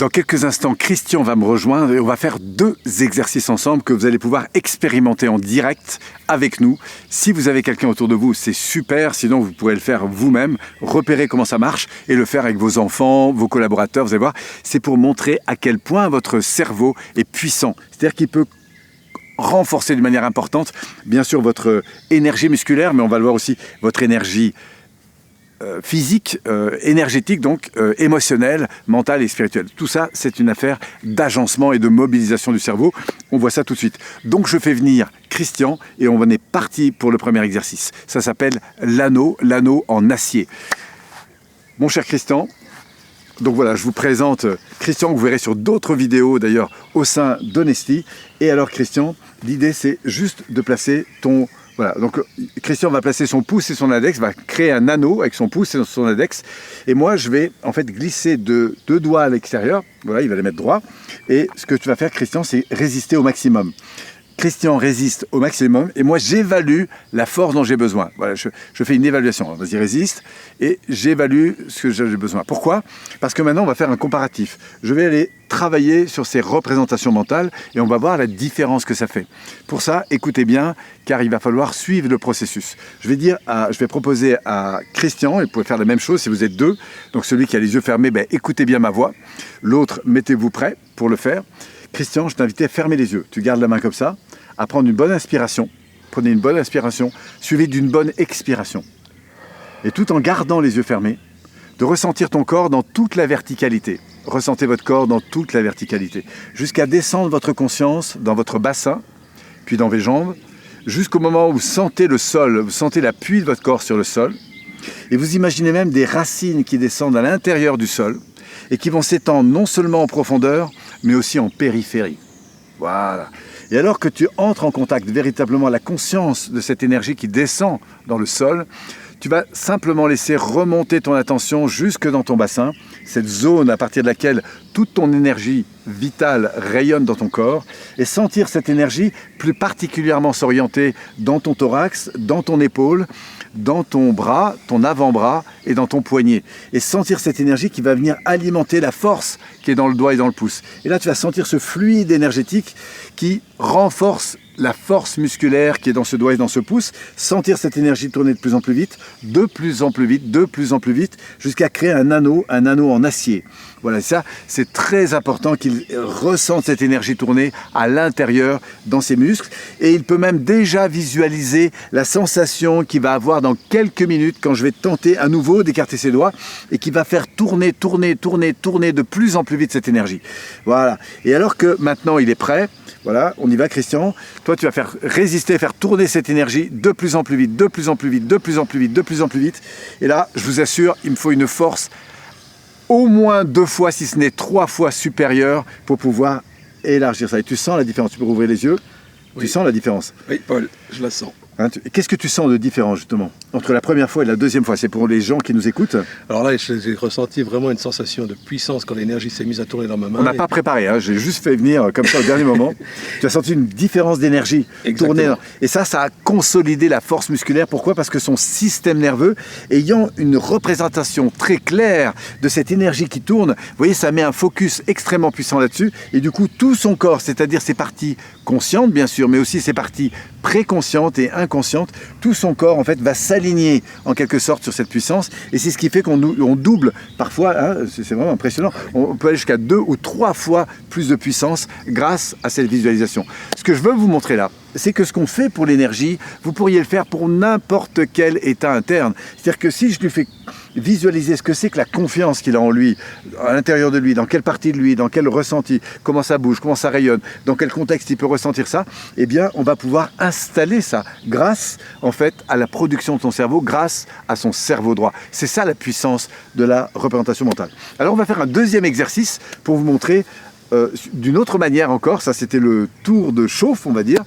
Dans quelques instants, Christian va me rejoindre et on va faire 2 exercices ensemble que vous allez pouvoir expérimenter en direct avec nous. Si vous avez quelqu'un autour de vous, c'est super. Sinon, vous pourrez le faire vous-même, repérer comment ça marche et le faire avec vos enfants, vos collaborateurs. Vous allez voir, c'est pour montrer à quel point votre cerveau est puissant. C'est-à-dire qu'il peut renforcer de manière importante, bien sûr, votre énergie musculaire, mais on va le voir aussi, votre énergie physique, énergétique, donc émotionnelle, mentale et spirituelle. Tout ça, c'est une affaire d'agencement et de mobilisation du cerveau. On voit ça tout de suite. Donc, je fais venir Christian et on est parti pour le premier exercice. Ça s'appelle l'anneau en acier. Mon cher Christian, donc voilà, je vous présente Christian, que vous verrez sur d'autres vidéos d'ailleurs au sein d'Honesty. Et alors Christian, l'idée c'est juste de placer ton... Voilà, donc Christian va placer son pouce et son index, va créer un anneau avec son pouce et son index. Et moi, je vais en fait glisser deux doigts à l'extérieur. Voilà, il va les mettre droit. Et ce que tu vas faire, Christian, c'est résister au maximum. Christian résiste au maximum et moi j'évalue la force dont j'ai besoin. Voilà, je fais une évaluation. Vas-y, résiste et j'évalue ce que j'ai besoin. Pourquoi? Parce que maintenant on va faire un comparatif. Je vais aller travailler sur ces représentations mentales et on va voir la différence que ça fait. Pour ça, écoutez bien, car il va falloir suivre le processus. Je vais proposer à Christian, et vous pouvez faire la même chose si vous êtes 2. Donc celui qui a les yeux fermés, écoutez bien ma voix. L'autre, mettez-vous prêt pour le faire. Christian, je t'invite à fermer les yeux. Tu gardes la main comme ça, à prendre une bonne inspiration. Prenez une bonne inspiration, suivie d'une bonne expiration. Et tout en gardant les yeux fermés, de ressentir ton corps dans toute la verticalité. Ressentez votre corps dans toute la verticalité. Jusqu'à descendre votre conscience dans votre bassin, puis dans vos jambes, jusqu'au moment où vous sentez le sol, vous sentez l'appui de votre corps sur le sol. Et vous imaginez même des racines qui descendent à l'intérieur du sol et qui vont s'étendre non seulement en profondeur, mais aussi en périphérie. Voilà. Et alors que tu entres en contact véritablement la conscience de cette énergie qui descend dans le sol, tu vas simplement laisser remonter ton attention jusque dans ton bassin, cette zone à partir de laquelle toute ton énergie vitale rayonne dans ton corps, et sentir cette énergie plus particulièrement s'orienter dans ton thorax, dans ton épaule, dans ton bras, ton avant-bras et dans ton poignet. Et sentir cette énergie qui va venir alimenter la force qui est dans le doigt et dans le pouce. Et là, tu vas sentir ce fluide énergétique qui renforce la force musculaire qui est dans ce doigt et dans ce pouce, sentir cette énergie tourner de plus en plus vite, de plus en plus vite, de plus en plus vite, jusqu'à créer un anneau en acier. Voilà, ça, c'est très important qu'il ressente cette énergie tourner à l'intérieur dans ses muscles. Et il peut même déjà visualiser la sensation qu'il va avoir dans quelques minutes quand je vais tenter à nouveau d'écarter ses doigts et qui va faire tourner de plus en plus vite cette énergie. Voilà. Et alors que maintenant il est prêt, voilà, on y va Christian. Toi, tu vas faire résister, faire tourner cette énergie de plus en plus vite, de plus en plus vite, de plus en plus vite, de plus en plus vite. Et là, je vous assure, il me faut une force au moins 2 fois, si ce n'est 3 fois supérieure pour pouvoir élargir ça. Et tu sens la différence? Tu peux rouvrir les yeux? Oui. Tu sens la différence? Oui, Paul, je la sens. Hein, qu'est-ce que tu sens de différent justement entre la première fois et la deuxième fois? C'est pour les gens qui nous écoutent. Alors là, j'ai ressenti vraiment une sensation de puissance quand l'énergie s'est mise à tourner dans ma main. On n'a pas préparé, hein, j'ai juste fait venir comme ça au dernier moment. Tu as senti une différence d'énergie tourner. Et ça a consolidé la force musculaire. Pourquoi? Parce que son système nerveux, ayant une représentation très claire de cette énergie qui tourne, vous voyez, ça met un focus extrêmement puissant là-dessus. Et du coup, tout son corps, c'est-à-dire ses parties conscientes bien sûr, mais aussi ses parties préconscientes et inconscientes, tout son corps en fait va s'aligner en quelque sorte sur cette puissance, et c'est ce qui fait qu'on double parfois, hein, c'est vraiment impressionnant, on peut aller jusqu'à 2 ou 3 fois plus de puissance grâce à cette visualisation. Ce que je veux vous montrer là, c'est que ce qu'on fait pour l'énergie, vous pourriez le faire pour n'importe quel état interne. C'est-à-dire que si je lui fais visualiser ce que c'est que la confiance qu'il a en lui, à l'intérieur de lui, dans quelle partie de lui, dans quel ressenti, comment ça bouge, comment ça rayonne, dans quel contexte il peut ressentir ça, eh bien, on va pouvoir installer ça grâce, en fait, à la production de son cerveau, grâce à son cerveau droit. C'est ça la puissance de la représentation mentale. Alors, on va faire un deuxième exercice pour vous montrer d'une autre manière encore, ça c'était le tour de chauffe, on va dire,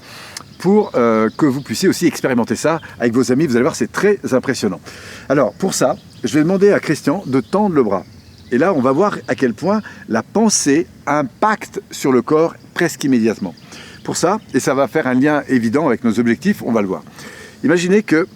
pour que vous puissiez aussi expérimenter ça avec vos amis. Vous allez voir, c'est très impressionnant. Alors, pour ça, je vais demander à Christian de tendre le bras. Et là, on va voir à quel point la pensée impacte sur le corps presque immédiatement. Pour ça, et ça va faire un lien évident avec nos objectifs, on va le voir. Imaginez que,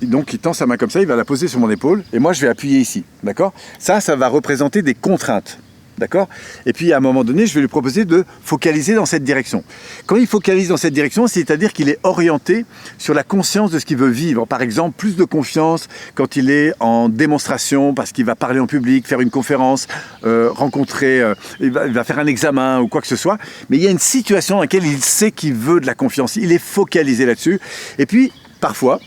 donc il tend sa main comme ça, il va la poser sur mon épaule, et moi je vais appuyer ici, d'accord? Ça va représenter des contraintes. D'accord? Et puis à un moment donné, je vais lui proposer de focaliser dans cette direction. Quand il focalise dans cette direction, c'est-à-dire qu'il est orienté sur la conscience de ce qu'il veut vivre. Par exemple, plus de confiance quand il est en démonstration, parce qu'il va parler en public, faire une conférence, rencontrer, il va faire un examen ou quoi que ce soit. Mais il y a une situation dans laquelle il sait qu'il veut de la confiance. Il est focalisé là-dessus. Et puis, parfois,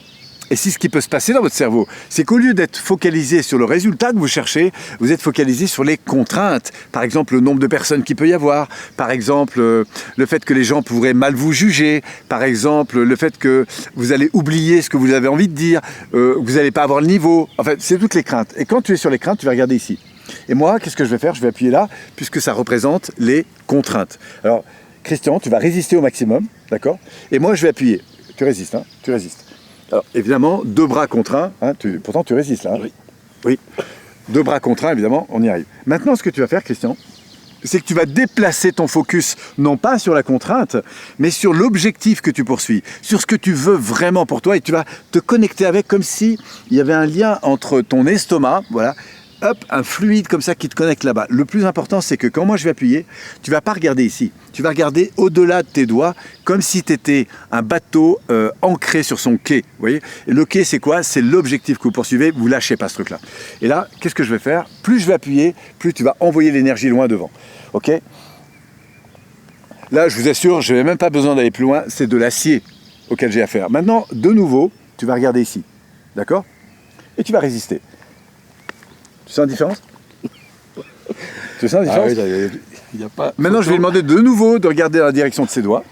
et c'est ce qui peut se passer dans votre cerveau, c'est qu'au lieu d'être focalisé sur le résultat que vous cherchez, vous êtes focalisé sur les contraintes. Par exemple, le nombre de personnes qu'il peut y avoir. Par exemple, le fait que les gens pourraient mal vous juger. Par exemple, le fait que vous allez oublier ce que vous avez envie de dire. Que vous n'allez pas avoir le niveau. En fait, c'est toutes les craintes. Et quand tu es sur les craintes, tu vas regarder ici. Et moi, qu'est-ce que je vais faire? Je vais appuyer là, puisque ça représente les contraintes. Alors, Christian, tu vas résister au maximum, d'accord? Et moi, je vais appuyer. Tu résistes, hein? Tu résistes. Alors, évidemment, 2 bras contre 1, hein, pourtant tu résistes là. Hein. Oui. Oui. 2 bras contre 1, évidemment, on y arrive. Maintenant, ce que tu vas faire, Christian, c'est que tu vas déplacer ton focus, non pas sur la contrainte, mais sur l'objectif que tu poursuis, sur ce que tu veux vraiment pour toi, et tu vas te connecter avec comme si il y avait un lien entre ton estomac, voilà, hop, un fluide comme ça qui te connecte là-bas. Le plus important, c'est que quand moi je vais appuyer, tu vas pas regarder ici. Tu vas regarder au-delà de tes doigts, comme si tu étais un bateau ancré sur son quai. Vous voyez? Et le quai, c'est quoi? C'est l'objectif que vous poursuivez. Vous lâchez pas ce truc-là. Et là, qu'est-ce que je vais faire? Plus je vais appuyer, plus tu vas envoyer l'énergie loin devant. Ok? Là, je vous assure, je n'ai même pas besoin d'aller plus loin. C'est de l'acier auquel j'ai affaire. Maintenant, de nouveau, tu vas regarder ici. D'accord? Et tu vas résister. Tu sens la différence? Tu sens la différence? Ah oui, il y a pas... Maintenant, je vais lui demander de nouveau de regarder dans la direction de ses doigts.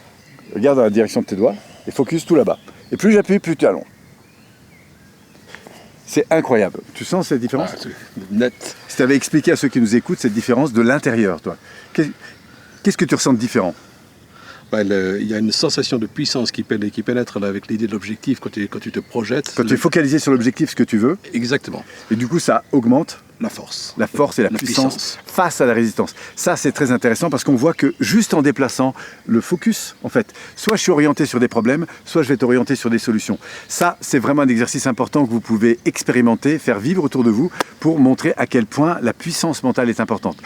Regarde dans la direction de tes doigts et focus tout là-bas. Et plus j'appuie, plus tu allonges. C'est incroyable. Tu sens cette différence? Net. Si tu avais expliqué à ceux qui nous écoutent cette différence de l'intérieur, toi, qu'est-ce que tu ressens de différent? Il y a une sensation de puissance qui pénètre là, avec l'idée de l'objectif quand tu te projettes. Quand tu es focalisé sur l'objectif, ce que tu veux. Exactement. Et du coup, ça augmente La force. la force et la puissance face à la résistance. Ça, c'est très intéressant parce qu'on voit que juste en déplaçant le focus, en fait, soit je suis orienté sur des problèmes, soit je vais t'orienter sur des solutions. Ça, c'est vraiment un exercice important que vous pouvez expérimenter, faire vivre autour de vous pour montrer à quel point la puissance mentale est importante.